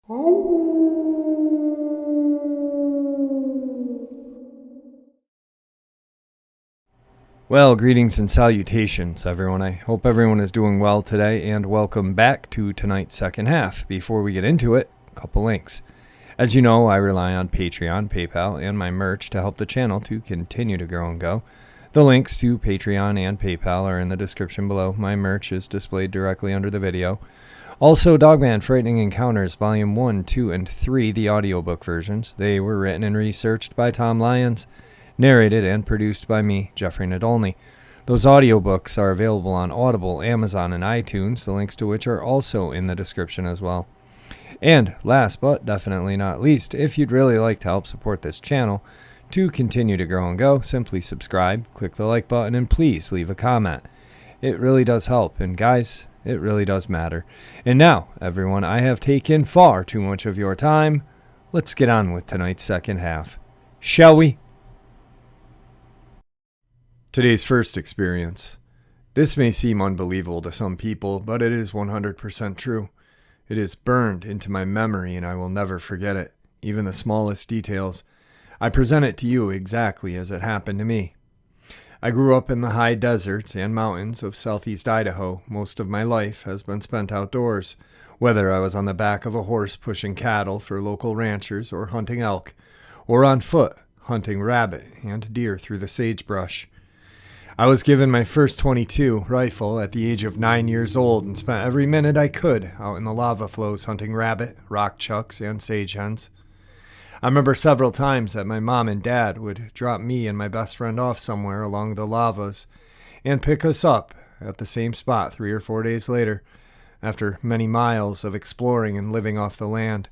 Well, greetings and salutations, everyone. I hope everyone is doing well today, and welcome back to tonight's second half. Before we get into it, a couple links. As you know, I rely on Patreon, PayPal, and my merch to help the channel to continue to grow and go. The links to Patreon and PayPal are in the description below. My merch is displayed directly under the video. Also, Dogman Frightening Encounters, Volume 1, 2, and 3, the audiobook versions. They were written and researched by Tom Lyons, narrated and produced by me, Jeffrey Nadolny. Those audiobooks are available on Audible, Amazon, and iTunes, the links to which are also in the description as well. And last but definitely not least, if you'd really like to help support this channel to continue to grow and go, simply subscribe, click the like button, and please leave a comment. It really does help, and guys, it really does matter. And now, everyone, I have taken far too much of your time. Let's get on with tonight's second half. Shall we? Today's first experience. This may seem unbelievable to some people, but it is 100% true. It is burned into my memory and I will never forget it, even the smallest details. I present it to you exactly as it happened to me. I grew up in the high deserts and mountains of southeast Idaho. Most of my life has been spent outdoors, whether I was on the back of a horse pushing cattle for local ranchers or hunting elk, or on foot hunting rabbit and deer through the sagebrush. I was given my first .22 rifle at the age of 9 years old and spent every minute I could out in the lava flows hunting rabbit, rock chucks, and sage hens. I remember several times that my mom and dad would drop me and my best friend off somewhere along the lavas and pick us up at the same spot 3 or 4 days later, after many miles of exploring and living off the land.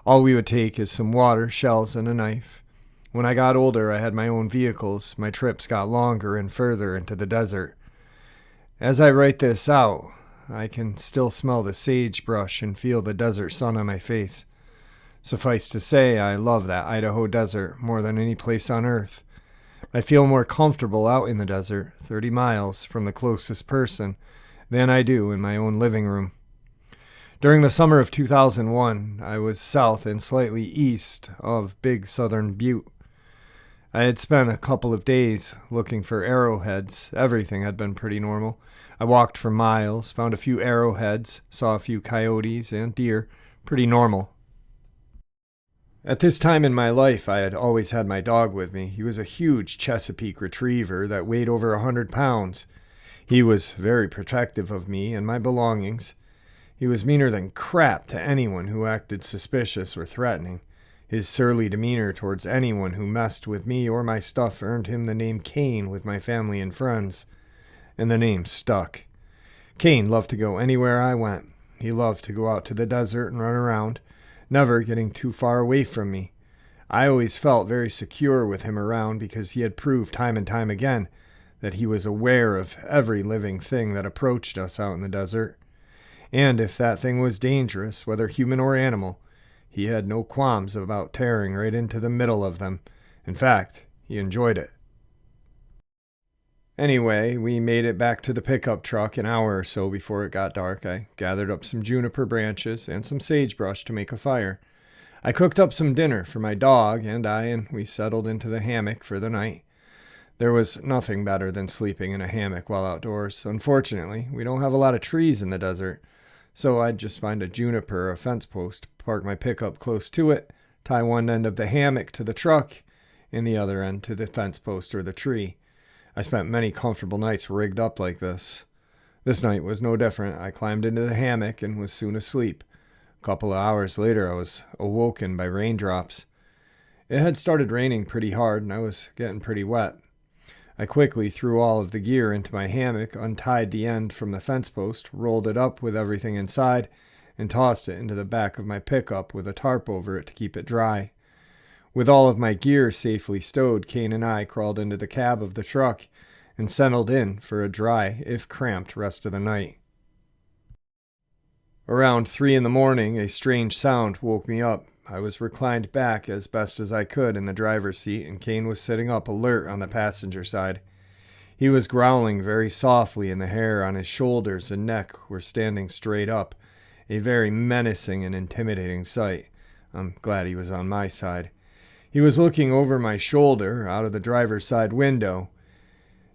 All we would take is some water, shells, and a knife. When I got older, I had my own vehicles. My trips got longer and further into the desert. As I write this out, I can still smell the sagebrush and feel the desert sun on my face. Suffice to say, I love that Idaho desert more than any place on earth. I feel more comfortable out in the desert, 30 miles from the closest person, than I do in my own living room. During the summer of 2001, I was south and slightly east of Big Southern Butte. I had spent a couple of days looking for arrowheads. Everything had been pretty normal. I walked for miles, found a few arrowheads, saw a few coyotes and deer. Pretty normal. At this time in my life, I had always had my dog with me. He was a huge Chesapeake retriever that weighed over 100 pounds. He was very protective of me and my belongings. He was meaner than crap to anyone who acted suspicious or threatening. His surly demeanor towards anyone who messed with me or my stuff earned him the name Cain with my family and friends. And the name stuck. Cain loved to go anywhere I went. He loved to go out to the desert and run around, never getting too far away from me. I always felt very secure with him around because he had proved time and time again that he was aware of every living thing that approached us out in the desert. And if that thing was dangerous, whether human or animal, he had no qualms about tearing right into the middle of them. In fact, he enjoyed it. Anyway, we made it back to the pickup truck an hour or so before it got dark. I gathered up some juniper branches and some sagebrush to make a fire. I cooked up some dinner for my dog and we settled into the hammock for the night. There was nothing better than sleeping in a hammock while outdoors. Unfortunately, we don't have a lot of trees in the desert, so I'd just find a juniper or a fence post, park my pickup close to it, tie one end of the hammock to the truck, and the other end to the fence post or the tree. I spent many comfortable nights rigged up like this. This night was no different. I climbed into the hammock and was soon asleep. A couple of hours later, I was awoken by raindrops. It had started raining pretty hard, and I was getting pretty wet. I quickly threw all of the gear into my hammock, untied the end from the fence post, rolled it up with everything inside, and tossed it into the back of my pickup with a tarp over it to keep it dry. With all of my gear safely stowed, Cain and I crawled into the cab of the truck and settled in for a dry, if cramped, rest of the night. Around 3 in the morning, a strange sound woke me up. I was reclined back as best as I could in the driver's seat, and Cain was sitting up alert on the passenger side. He was growling very softly, and the hair on his shoulders and neck were standing straight up, a very menacing and intimidating sight. I'm glad he was on my side. He was looking over my shoulder out of the driver's side window.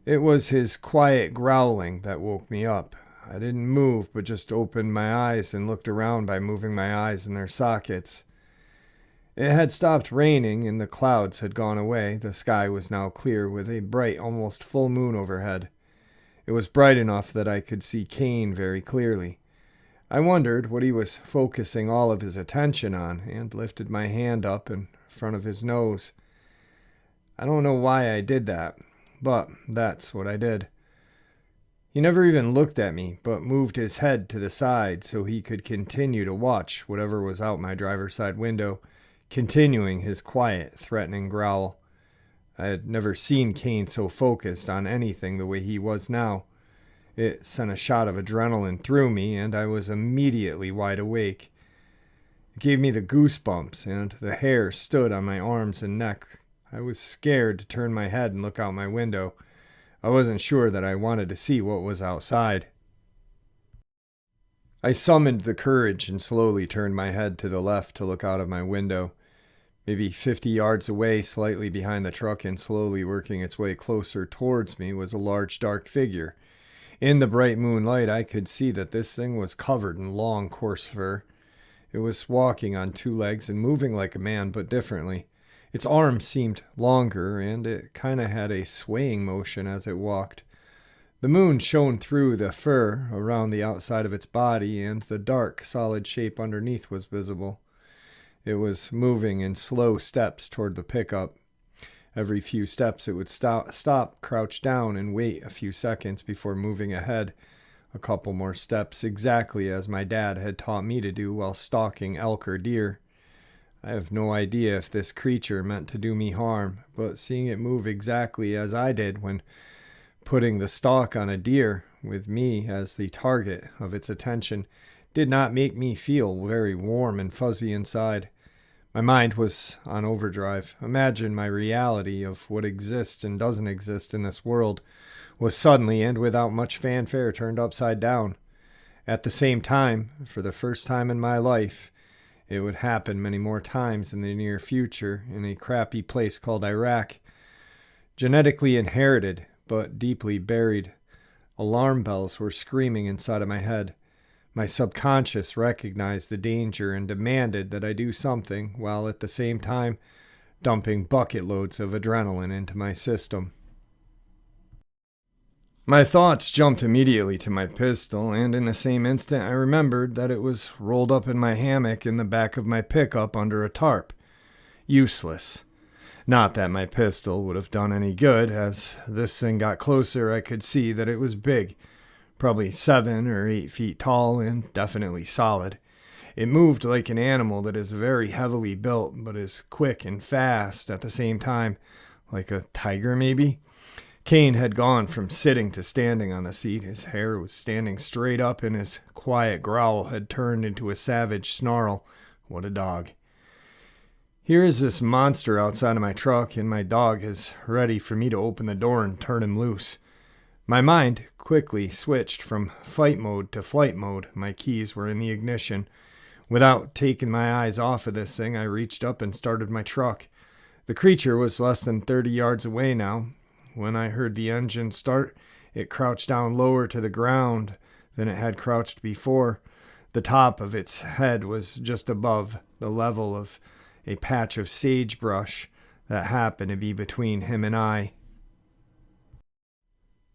It was his quiet growling that woke me up. I didn't move, but just opened my eyes and looked around by moving my eyes in their sockets. It had stopped raining and the clouds had gone away. The sky was now clear with a bright, almost full moon overhead. It was bright enough that I could see Kane very clearly. I wondered what he was focusing all of his attention on and lifted my hand up in front of his nose. I don't know why I did that, but that's what I did. He never even looked at me, but moved his head to the side so he could continue to watch whatever was out my driver's side window, continuing his quiet, threatening growl. I had never seen Kane so focused on anything the way he was now. It sent a shot of adrenaline through me, and I was immediately wide awake. It gave me the goosebumps, and the hair stood on my arms and neck. I was scared to turn my head and look out my window. I wasn't sure that I wanted to see what was outside. I summoned the courage and slowly turned my head to the left to look out of my window. Maybe 50 yards away, slightly behind the truck and slowly working its way closer towards me, was a large dark figure. In the bright moonlight, I could see that this thing was covered in long, coarse fur. It was walking on two legs and moving like a man, but differently. Its arms seemed longer, and it kind of had a swaying motion as it walked. The moon shone through the fur around the outside of its body, and the dark, solid shape underneath was visible. It was moving in slow steps toward the pickup. Every few steps it would stop, crouch down, and wait a few seconds before moving ahead. A couple more steps, exactly as my dad had taught me to do while stalking elk or deer. I have no idea if this creature meant to do me harm, but seeing it move exactly as I did when putting the stalk on a deer, with me as the target of its attention, did not make me feel very warm and fuzzy inside. My mind was on overdrive. Imagine my reality of what exists and doesn't exist in this world was suddenly and without much fanfare turned upside down. At the same time, for the first time in my life, it would happen many more times in the near future in a crappy place called Iraq. Genetically inherited, but deeply buried. Alarm bells were screaming inside of my head. My subconscious recognized the danger and demanded that I do something, while at the same time dumping bucket loads of adrenaline into my system. My thoughts jumped immediately to my pistol, and in the same instant I remembered that it was rolled up in my hammock in the back of my pickup under a tarp. Useless. Not that my pistol would have done any good. As this thing got closer, I could see that it was big. Probably 7 or 8 feet tall and definitely solid. It moved like an animal that is very heavily built but is quick and fast at the same time, like a tiger maybe. Kane had gone from sitting to standing on the seat. His hair was standing straight up and his quiet growl had turned into a savage snarl. What a dog. Here is this monster outside of my truck and my dog is ready for me to open the door and turn him loose. My mind quickly switched from fight mode to flight mode. My keys were in the ignition. Without taking my eyes off of this thing, I reached up and started my truck. The creature was less than 30 yards away now. When I heard the engine start, it crouched down lower to the ground than it had crouched before. The top of its head was just above the level of a patch of sagebrush that happened to be between him and I.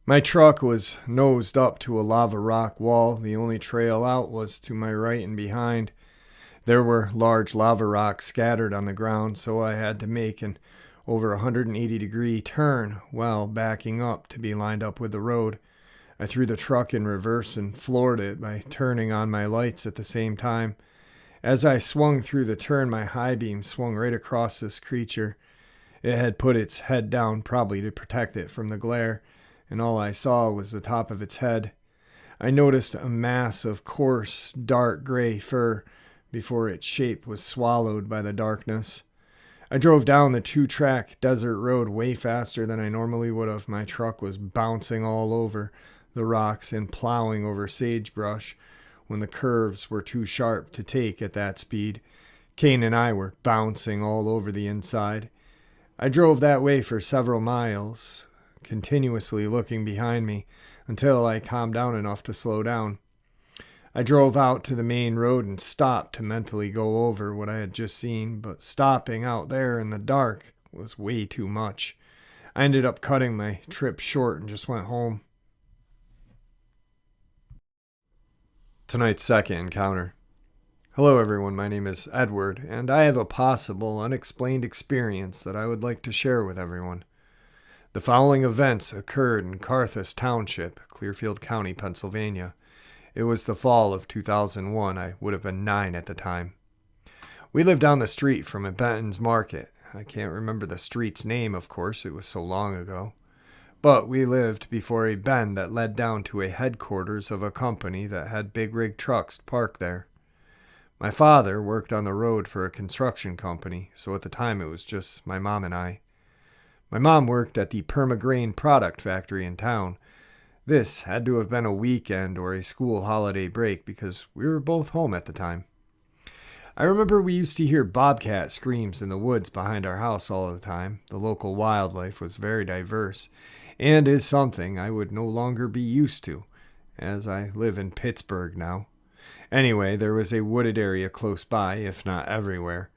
My truck was nosed up to a lava rock wall. The only trail out was to my right and behind. There were large lava rocks scattered on the ground, so I had to make an over 180-degree turn while backing up to be lined up with the road. I threw the truck in reverse and floored it by turning on my lights at the same time. As I swung through the turn, my high beam swung right across this creature. It had put its head down, probably to protect it from the glare, and all I saw was the top of its head. I noticed a mass of coarse, dark gray fur before its shape was swallowed by the darkness. I drove down the 2-track desert road way faster than I normally would have. My truck was bouncing all over the rocks and plowing over sagebrush when the curves were too sharp to take at that speed. Kane and I were bouncing all over the inside. I drove that way for several miles, continuously looking behind me until I calmed down enough to slow down. I drove out to the main road and stopped to mentally go over what I had just seen, but stopping out there in the dark was way too much. I ended up cutting my trip short and just went home. Tonight's second encounter. Hello everyone, my name is Edward, and I have a possible unexplained experience that I would like to share with everyone. The following events occurred in Carthus Township, Clearfield County, Pennsylvania. It was the fall of 2001. I would have been 9 at the time. We lived down the street from a Benton's Market. I can't remember the street's name, of course, it was so long ago. But we lived before a bend that led down to a headquarters of a company that had big rig trucks parked there. My father worked on the road for a construction company, so at the time it was just my mom and I. My mom worked at the Permagrain product factory in town. This had to have been a weekend or a school holiday break because we were both home at the time. I remember we used to hear bobcat screams in the woods behind our house all the time. The local wildlife was very diverse and is something I would no longer be used to, as I live in Pittsburgh now. Anyway, there was a wooded area close by, if not everywhere.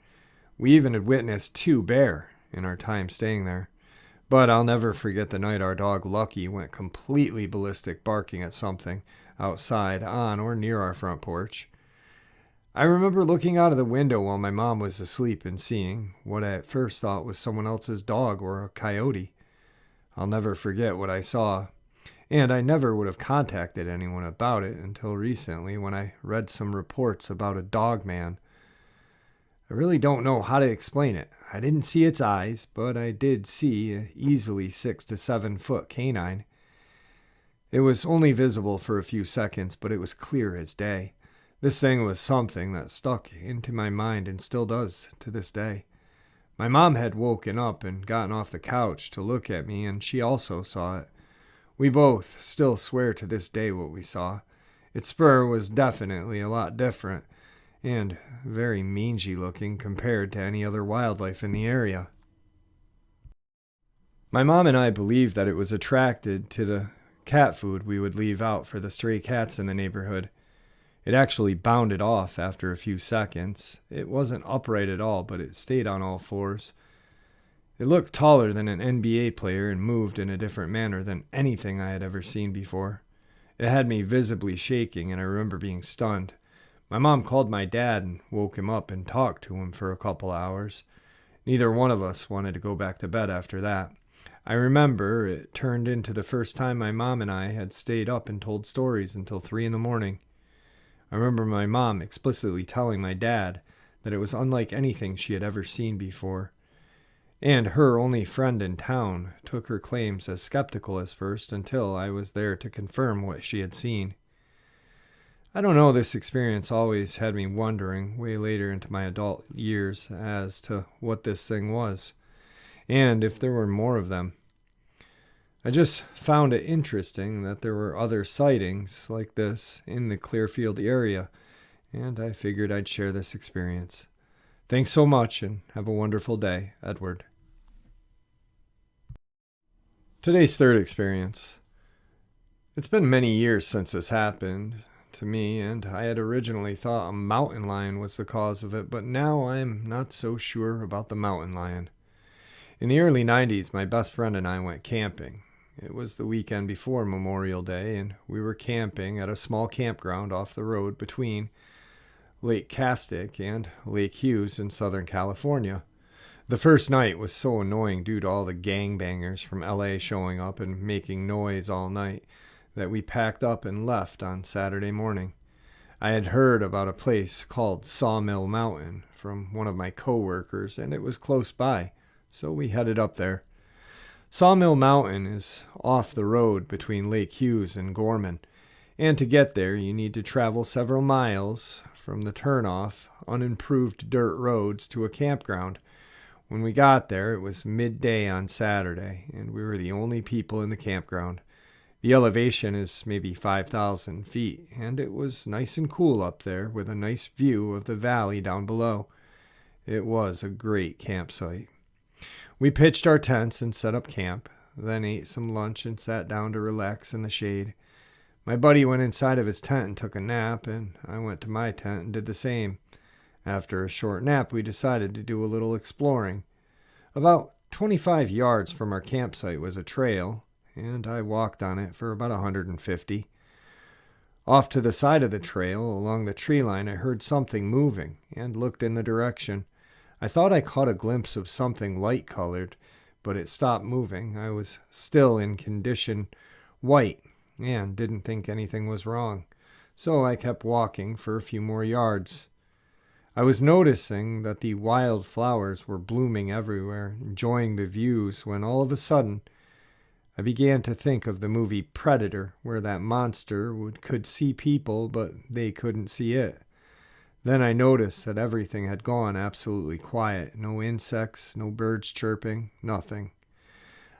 We even had witnessed 2 bear in our time staying there. But I'll never forget the night our dog Lucky went completely ballistic barking at something outside on or near our front porch. I remember looking out of the window while my mom was asleep and seeing what I at first thought was someone else's dog or a coyote. I'll never forget what I saw. And I never would have contacted anyone about it until recently when I read some reports about a Dogman. I really don't know how to explain it. I didn't see its eyes, but I did see an easily 6 to 7 foot canine. It was only visible for a few seconds, but it was clear as day. This thing was something that stuck into my mind and still does to this day. My mom had woken up and gotten off the couch to look at me, and she also saw it. We both still swear to this day what we saw. Its spur was definitely a lot different and very mangy looking compared to any other wildlife in the area. My mom and I believed that it was attracted to the cat food we would leave out for the stray cats in the neighborhood. It actually bounded off after a few seconds. It wasn't upright at all, but it stayed on all fours. It looked taller than an NBA player and moved in a different manner than anything I had ever seen before. It had me visibly shaking, and I remember being stunned. My mom called my dad and woke him up and talked to him for a couple hours. Neither one of us wanted to go back to bed after that. I remember it turned into the first time my mom and I had stayed up and told stories until 3 a.m. I remember my mom explicitly telling my dad that it was unlike anything she had ever seen before. And her only friend in town took her claims as skeptical as first until I was there to confirm what she had seen. I don't know, this experience always had me wondering way later into my adult years as to what this thing was, and if there were more of them. I just found it interesting that there were other sightings like this in the Clearfield area, and I figured I'd share this experience. Thanks so much, and have a wonderful day, Edward. Today's third experience. It's been many years since this happened to me, and I had originally thought a mountain lion was the cause of it, but now I am not so sure about the mountain lion. In the early 90s, my best friend and I went camping. It was the weekend before Memorial Day, and we were camping at a small campground off the road between Lake Castic and Lake Hughes in Southern California. The first night was so annoying due to all the gangbangers from LA showing up and making noise all night that we packed up and left on Saturday morning. I had heard about a place called Sawmill Mountain from one of my coworkers, and it was close by, so we headed up there. Sawmill Mountain is off the road between Lake Hughes and Gorman, and to get there you need to travel several miles from the turnoff, unimproved dirt roads to a campground. When we got there, it was midday on Saturday, and we were the only people in the campground. The elevation is maybe 5,000 feet, and it was nice and cool up there with a nice view of the valley down below. It was a great campsite. We pitched our tents and set up camp, then ate some lunch and sat down to relax in the shade. My buddy went inside of his tent and took a nap, and I went to my tent and did the same. After a short nap, we decided to do a little exploring. About 25 yards from our campsite was a trail, and I walked on it for about 150. Off to the side of the trail, along the tree line, I heard something moving and looked in the direction. I thought I caught a glimpse of something light-colored, but it stopped moving. I was still in condition white and didn't think anything was wrong, so I kept walking for a few more yards. I was noticing that the wild flowers were blooming everywhere, enjoying the views, when all of a sudden I began to think of the movie Predator, where that monster could see people, but they couldn't see it. Then I noticed that everything had gone absolutely quiet. No insects, no birds chirping, nothing.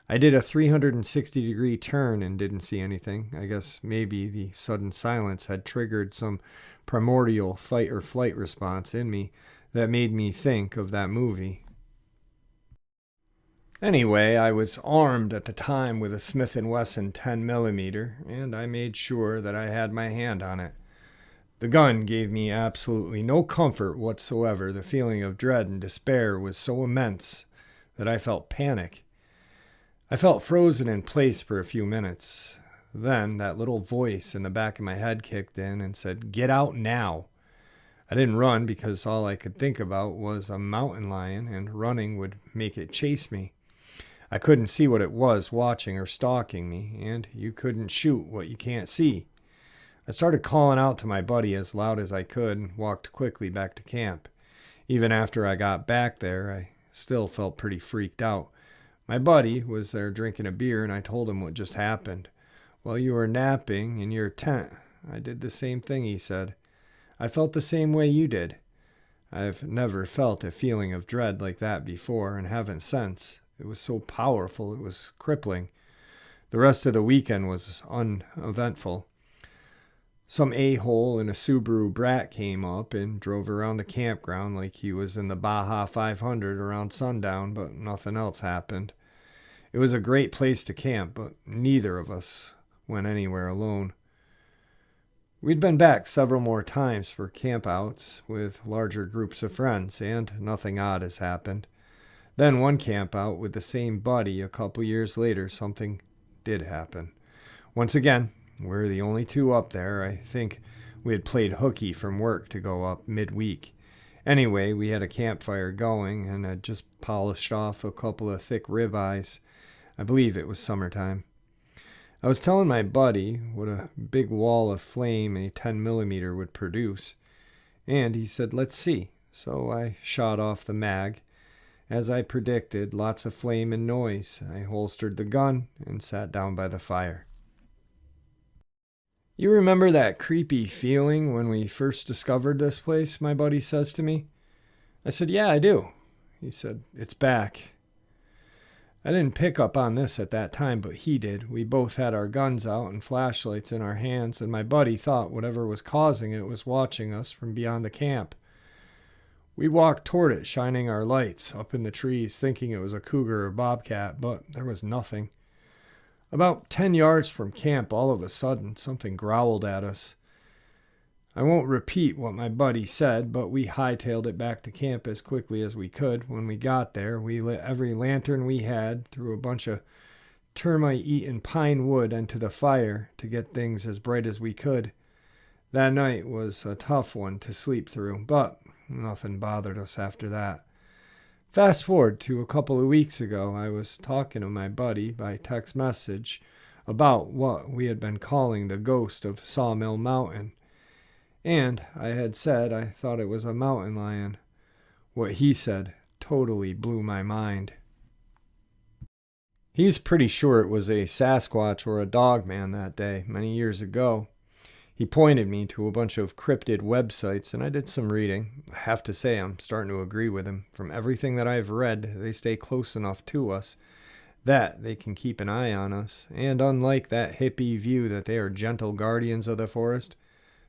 I did a 360-degree turn and didn't see anything. I guess maybe the sudden silence had triggered some primordial fight-or-flight response in me that made me think of that movie. Anyway, I was armed at the time with a Smith & Wesson 10mm, and I made sure that I had my hand on it. The gun gave me absolutely no comfort whatsoever. The feeling of dread and despair was so immense that I felt panic. I felt frozen in place for a few minutes. Then that little voice in the back of my head kicked in and said, "Get out now." I didn't run because all I could think about was a mountain lion, and running would make it chase me. I couldn't see what it was watching or stalking me, and you couldn't shoot what you can't see. I started calling out to my buddy as loud as I could and walked quickly back to camp. Even after I got back there, I still felt pretty freaked out. My buddy was there drinking a beer, and I told him what just happened. "While you were napping in your tent, I did the same thing," he said. "I felt the same way you did. I've never felt a feeling of dread like that before, and haven't since. It was so powerful, it was crippling. The rest of the weekend was uneventful. Some a-hole in a Subaru Brat came up and drove around the campground like he was in the Baja 500 around sundown, but nothing else happened. It was a great place to camp, but neither of us went anywhere alone. We'd been back several more times for campouts with larger groups of friends, and nothing odd has happened. Then one campout with the same buddy a couple years later, something did happen. Once again, we're the only two up there. I think we had played hooky from work to go up midweek. Anyway, we had a campfire going and had just polished off a couple of thick ribeyes. I believe it was summertime. I was telling my buddy what a big wall of flame a 10mm would produce, and he said, "Let's see." So I shot off the mag. As I predicted, lots of flame and noise. I holstered the gun and sat down by the fire. "You remember that creepy feeling when we first discovered this place?" my buddy says to me. I said, "Yeah, I do." He said, "It's back." I didn't pick up on this at that time, but he did. We both had our guns out and flashlights in our hands, and my buddy thought whatever was causing it was watching us from beyond the camp. We walked toward it, shining our lights up in the trees, thinking it was a cougar or bobcat, but there was nothing. About 10 yards from camp, all of a sudden, something growled at us. I won't repeat what my buddy said, but we hightailed it back to camp as quickly as we could. When we got there, we lit every lantern we had, threw a bunch of termite-eaten pine wood into the fire to get things as bright as we could. That night was a tough one to sleep through, but nothing bothered us after that. Fast forward to a couple of weeks ago, I was talking to my buddy by text message about what we had been calling the ghost of Sawmill Mountain. And I had said I thought it was a mountain lion. What he said totally blew my mind. He's pretty sure it was a Sasquatch or a Dogman that day, many years ago. He pointed me to a bunch of cryptid websites, and I did some reading. I have to say I'm starting to agree with him. From everything that I've read, they stay close enough to us That they can keep an eye on us, and unlike that hippie view that they are gentle guardians of the forest,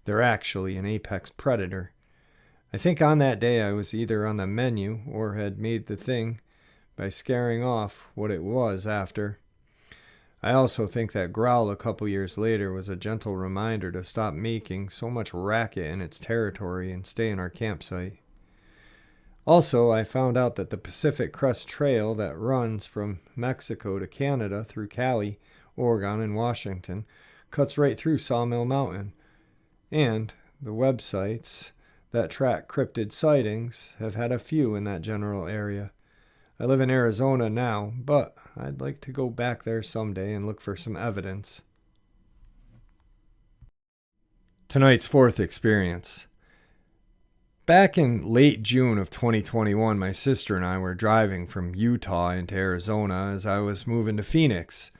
they're actually an apex predator. I think on that day I was either on the menu or had made the thing by scaring off what it was after. I also think that growl a couple years later was a gentle reminder to stop making so much racket in its territory and stay in our campsite. Also, I found out that the Pacific Crest Trail that runs from Mexico to Canada through Cali, Oregon, and Washington cuts right through Sawmill Mountain. And the websites that track cryptid sightings have had a few in that general area. I live in Arizona now, but I'd like to go back there someday and look for some evidence. Tonight's fourth experience. Back in late June of 2021, my sister and I were driving from Utah into Arizona as I was moving to Phoenix.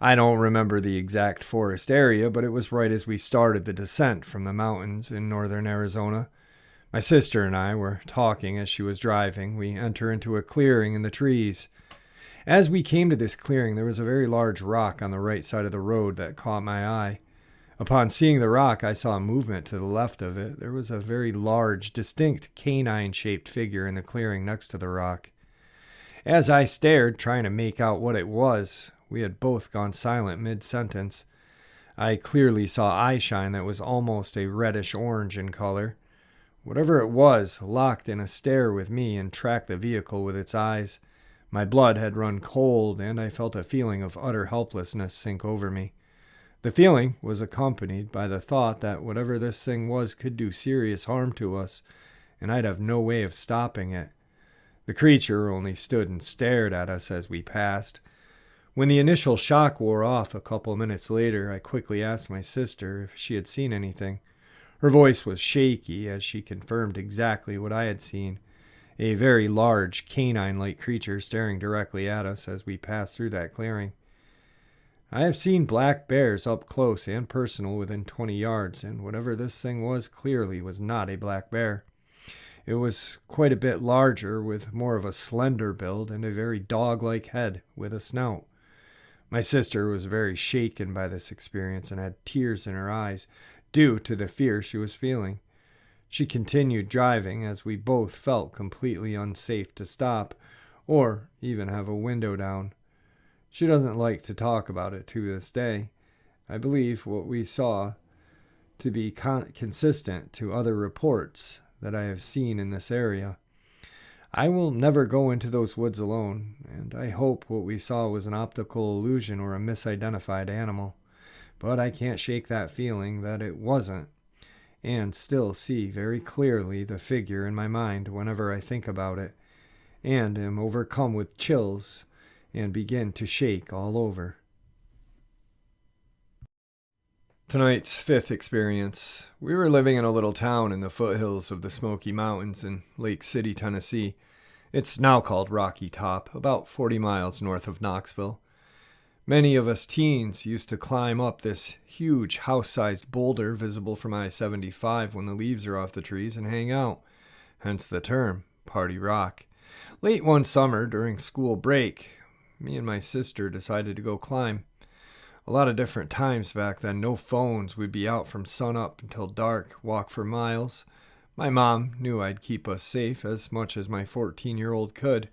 I don't remember the exact forest area, but it was right as we started the descent from the mountains in northern Arizona. My sister and I were talking as she was driving. We enter into a clearing in the trees. As we came to this clearing, there was a very large rock on the right side of the road that caught my eye. Upon seeing the rock, I saw a movement to the left of it. There was a very large, distinct canine-shaped figure in the clearing next to the rock. As I stared, trying to make out what it was, we had both gone silent mid-sentence. I clearly saw eyeshine that was almost a reddish-orange in color. Whatever it was locked in a stare with me and tracked the vehicle with its eyes. My blood had run cold, and I felt a feeling of utter helplessness sink over me. The feeling was accompanied by the thought that whatever this thing was could do serious harm to us, and I'd have no way of stopping it. The creature only stood and stared at us as we passed. When the initial shock wore off a couple minutes later, I quickly asked my sister if she had seen anything. Her voice was shaky as she confirmed exactly what I had seen, a very large canine-like creature staring directly at us as we passed through that clearing. I have seen black bears up close and personal within 20 yards, and whatever this thing was clearly was not a black bear. It was quite a bit larger, with more of a slender build and a very dog-like head with a snout. My sister was very shaken by this experience and had tears in her eyes, due to the fear she was feeling. She continued driving as we both felt completely unsafe to stop or even have a window down. She doesn't like to talk about it to this day. I believe what we saw to be consistent to other reports that I have seen in this area. I will never go into those woods alone, and I hope what we saw was an optical illusion or a misidentified animal. But I can't shake that feeling that it wasn't, and still see very clearly the figure in my mind whenever I think about it, and am overcome with chills and begin to shake all over. Tonight's fifth experience. We were living in a little town in the foothills of the Smoky Mountains in Lake City, Tennessee. It's now called Rocky Top, about 40 miles north of Knoxville. Many of us teens used to climb up this huge house-sized boulder visible from I-75 when the leaves are off the trees and hang out, hence the term, Party Rock. Late one summer during school break, me and my sister decided to go climb. A lot of different times back then, no phones, we'd be out from sunup until dark, walk for miles. My mom knew I'd keep us safe as much as my 14-year-old could.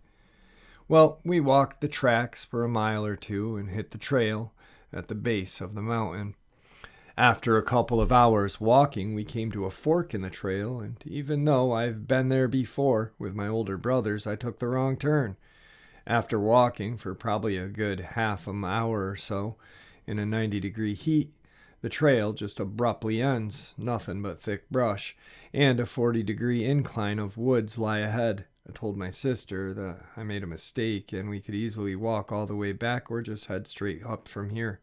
Well, we walked the tracks for a mile or two and hit the trail at the base of the mountain. After a couple of hours walking, we came to a fork in the trail, and even though I've been there before with my older brothers, I took the wrong turn. After walking for probably a good half an hour or so in a 90-degree heat, the trail just abruptly ends, nothing but thick brush, and a 40-degree incline of woods lie ahead. I told my sister that I made a mistake and we could easily walk all the way back or just head straight up from here.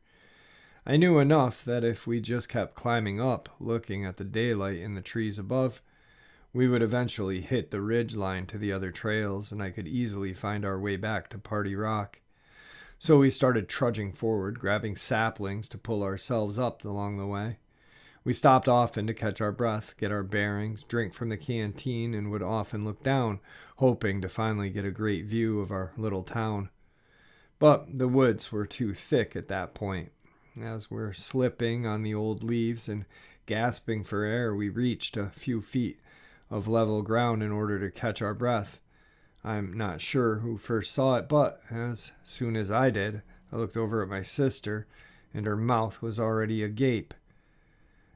I knew enough that if we just kept climbing up, looking at the daylight in the trees above, we would eventually hit the ridge line to the other trails and I could easily find our way back to Party Rock. So we started trudging forward, grabbing saplings to pull ourselves up along the way. We stopped often to catch our breath, get our bearings, drink from the canteen, and would often look down, hoping to finally get a great view of our little town. But the woods were too thick at that point. As we're slipping on the old leaves and gasping for air, we reached a few feet of level ground in order to catch our breath. I'm not sure who first saw it, but as soon as I did, I looked over at my sister, and her mouth was already agape.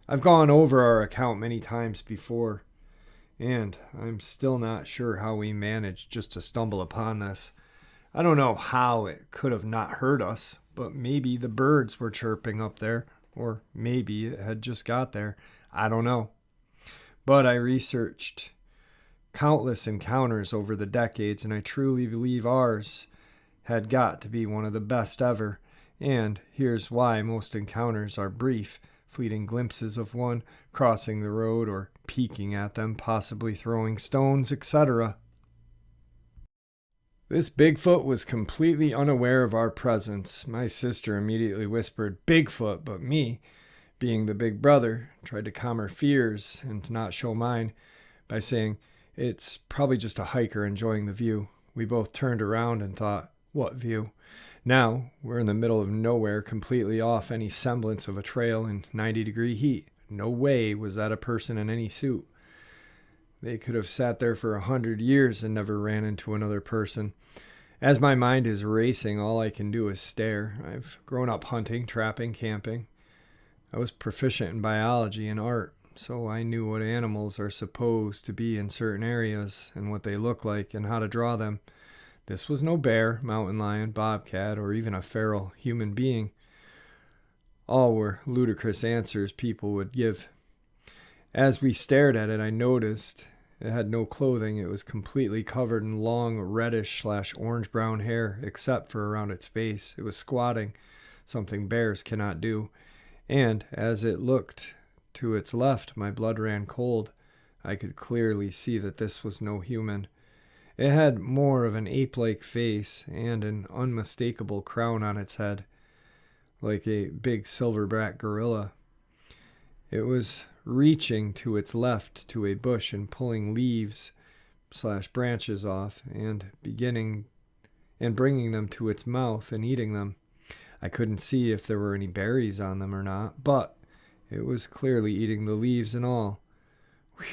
I've gone over our account many times before, and I'm still not sure how we managed just to stumble upon this. I don't know how it could have not hurt us, but maybe the birds were chirping up there, or maybe it had just got there. I don't know. But I researched countless encounters over the decades, and I truly believe ours had got to be one of the best ever. And here's why: most encounters are brief, fleeting glimpses of one crossing the road or peeking at them, possibly throwing stones, etc. This Bigfoot was completely unaware of our presence. My sister immediately whispered, "Bigfoot," but me, being the big brother, tried to calm her fears and not show mine by saying, "It's probably just a hiker enjoying the view." We both turned around and thought, "What view?" Now we're in the middle of nowhere, completely off any semblance of a trail in 90-degree heat. No way was that a person in any suit. They could have sat there for 100 years and never ran into another person. As my mind is racing, all I can do is stare. I've grown up hunting, trapping, camping. I was proficient in biology and art, so I knew what animals are supposed to be in certain areas and what they look like and how to draw them. This was no bear, mountain lion, bobcat, or even a feral human being. All were ludicrous answers people would give. As we stared at it, I noticed it had no clothing. It was completely covered in long reddish/orange-brown hair, except for around its base. It was squatting, something bears cannot do. And as it looked to its left, my blood ran cold. I could clearly see that this was no human. It had more of an ape-like face and an unmistakable crown on its head, like a big silverback gorilla. It was reaching to its left to a bush and pulling leaves/branches off and bringing them to its mouth and eating them. I couldn't see if there were any berries on them or not, but it was clearly eating the leaves and all.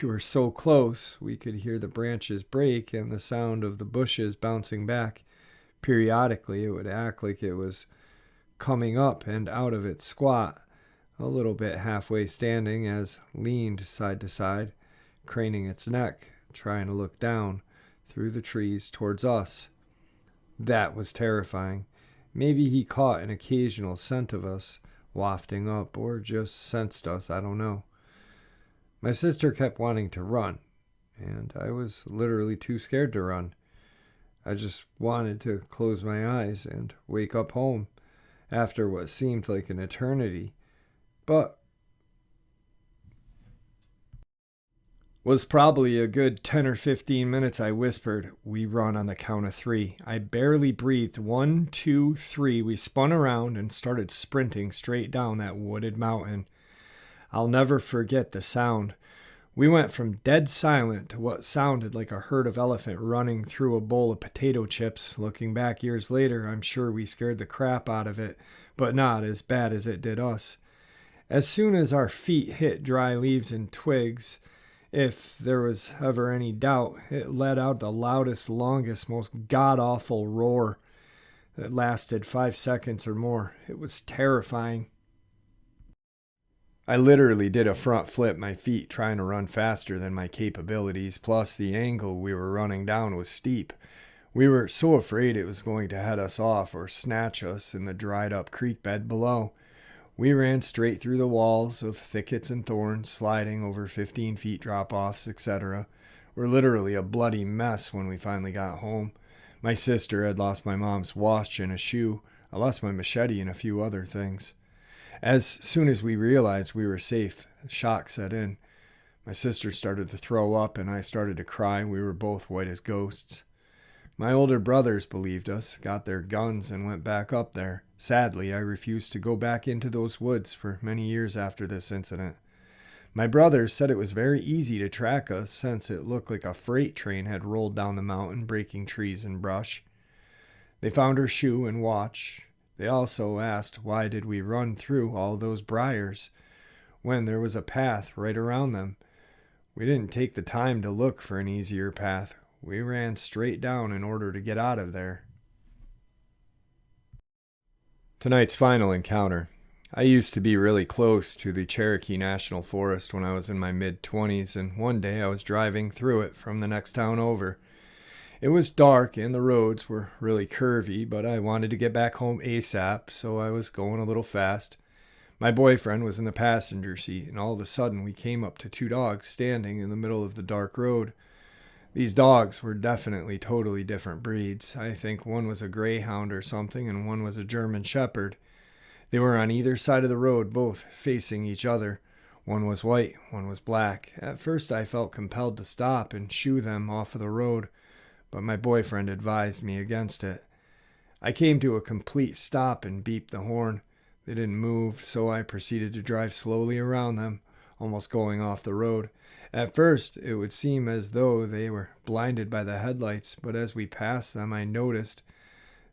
We were so close, we could hear the branches break and the sound of the bushes bouncing back. Periodically, it would act like it was coming up and out of its squat, a little bit halfway standing, as leaned side to side, craning its neck, trying to look down through the trees towards us. That was terrifying. Maybe he caught an occasional scent of us wafting up, or just sensed us, I don't know. My sister kept wanting to run, and I was literally too scared to run. I just wanted to close my eyes and wake up home after what seemed like an eternity. But was probably a good 10 or 15 minutes. I whispered, "We run on the count of 3. I barely breathed. 1, 2, 3. We spun around and started sprinting straight down that wooded mountain. I'll never forget the sound. We went from dead silent to what sounded like a herd of elephant running through a bowl of potato chips. Looking back years later, I'm sure we scared the crap out of it, but not as bad as it did us. As soon as our feet hit dry leaves and twigs, if there was ever any doubt, it let out the loudest, longest, most god-awful roar that lasted 5 seconds or more. It was terrifying. I literally did a front flip, my feet trying to run faster than my capabilities, plus the angle we were running down was steep. We were so afraid it was going to head us off or snatch us in the dried-up creek bed below. We ran straight through the walls of thickets and thorns, sliding over 15 feet drop-offs, etc. We're literally a bloody mess when we finally got home. My sister had lost my mom's watch and a shoe. I lost my machete and a few other things. As soon as we realized we were safe, shock set in. My sister started to throw up and I started to cry. We were both white as ghosts. My older brothers believed us, got their guns, and went back up there. Sadly, I refused to go back into those woods for many years after this incident. My brothers said it was very easy to track us since it looked like a freight train had rolled down the mountain, breaking trees and brush. They found her shoe and watch. They also asked why did we run through all those briars when there was a path right around them. We didn't take the time to look for an easier path. We ran straight down in order to get out of there. Tonight's final encounter. I used to be really close to the Cherokee National Forest when I was in my mid-20s, and one day I was driving through it from the next town over. It was dark and the roads were really curvy, but I wanted to get back home ASAP, so I was going a little fast. My boyfriend was in the passenger seat, and all of a sudden we came up to two dogs standing in the middle of the dark road. These dogs were definitely totally different breeds. I think one was a greyhound or something, and one was a German shepherd. They were on either side of the road, both facing each other. One was white, one was black. At first I felt compelled to stop and shoo them off of the road, but my boyfriend advised me against it. I came to a complete stop and beeped the horn. They didn't move, so I proceeded to drive slowly around them, almost going off the road. At first, it would seem as though they were blinded by the headlights, but as we passed them, I noticed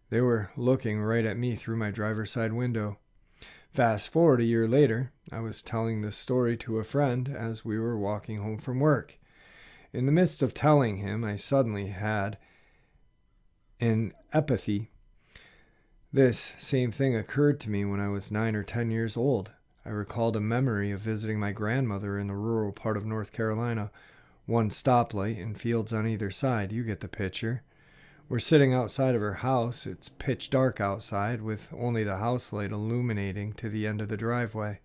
they were looking right at me through my driver's side window. Fast forward a year later, I was telling this story to a friend as we were walking home from work. In the midst of telling him, I suddenly had an epiphany. This same thing occurred to me when I was 9 or 10 years old. I recalled a memory of visiting my grandmother in the rural part of North Carolina. One stoplight and fields on either side. You get the picture. We're sitting outside of her house. It's pitch dark outside with only the house light illuminating to the end of the driveway.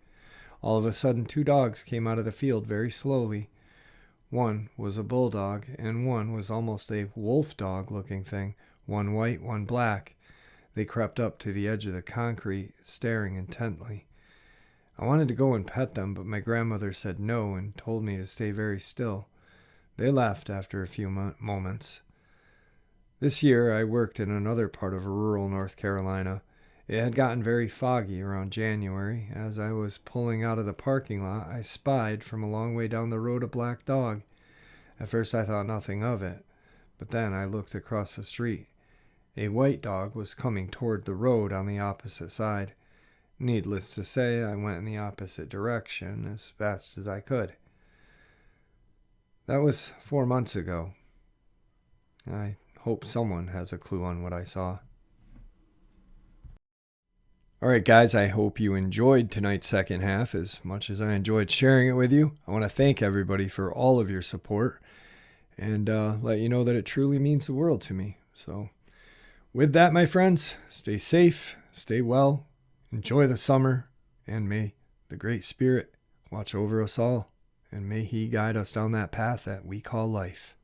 All of a sudden, two dogs came out of the field very slowly. One was a bulldog, and one was almost a wolf dog looking thing. One white, one black. They crept up to the edge of the concrete, staring intently. I wanted to go and pet them, but my grandmother said no and told me to stay very still. They left after a few moments. This year I worked in another part of rural North Carolina. It had gotten very foggy around January. As I was pulling out of the parking lot, I spied from a long way down the road a black dog. At first I thought nothing of it, but then I looked across the street. A white dog was coming toward the road on the opposite side. Needless to say, I went in the opposite direction as fast as I could. That was 4 months ago. I hope someone has a clue on what I saw. Alright guys, I hope you enjoyed tonight's second half as much as I enjoyed sharing it with you. I want to thank everybody for all of your support and let you know that it truly means the world to me. So with that, my friends, stay safe, stay well, enjoy the summer, and may the Great Spirit watch over us all, and may He guide us down that path that we call life.